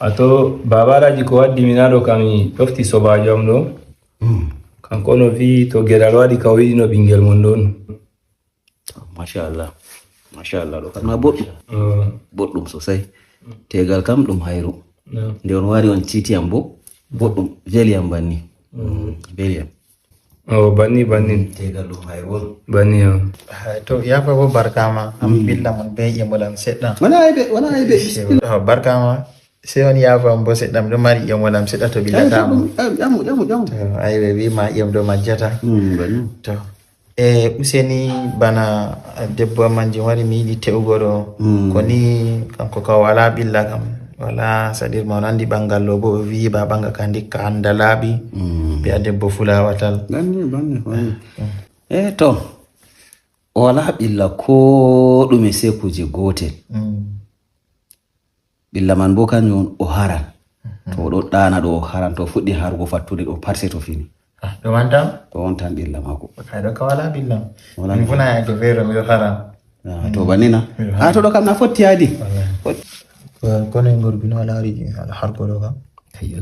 ato babaraji ko waddi minaɗo kami ɗofti sobajo am ɗo kanko no wi to geɗal waɗi ka o yiɗino ɓingel mon ɗon. Mashallah ɗo kama boɗɗum sosai tegal kam ɗum hayru nde on wari on titi am bo boɗɗum veli am banni veli am banni tegal ɗum hayru banni to yafa bo barkama am billa mon be yemolam seɗɗa wala aybe barkama sai on yafa bo seɗɗam ɗo mari yemolam seɗɗa to billatamo jamu aybe wi ma yem ɗo majjata to useni bana debbo manji wari mi yiɗi te'ugo ɗo ko ni kanko ka wala billa kam wala sadir ma nandi bangal lo bo wi ba banga ka ndikka anda laabi be debbo fulawatal banni to wala billa ko ɗume sai kuje gotel billa man bo kanjum o haran to ɗo ɗana ɗo o haran to fuɗɗi harugo fattude ɗo parse to fini ɗo wontan billa mako kayɗo ka wala billa min funa yake vero miɗo hara to bannina to ɗo kam na fotti hadi kono e gorbino ala wari ala harko ɗo kam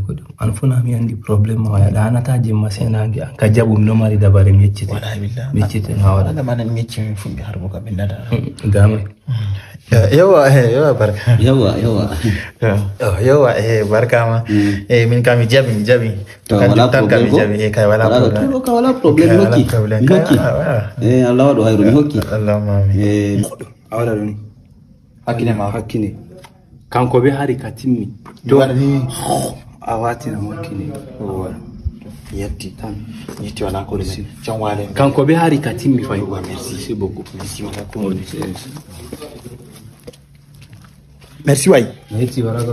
ko ɗum an funa mi andi probléme o yaɗa hanata jemma senage an ka jaɓum ɗo mari dabare mi yeccite no waɗa manan mi yecci min fuɗɗi harko ka ɓendata gamay yawa barka yawa barkama min kam mi jaɓi to wala jaɓi kay wala probléme hokki Allah waɗo hayru mi hokki allahumma amin awala ɗoni hakkille ma hakkine kanko be hari ka timmi to waɗani a watina mokkine yetti tan yetti wala ko resi can wale kanko be hari ka timmi fay merci beaucoup merci way merci baraka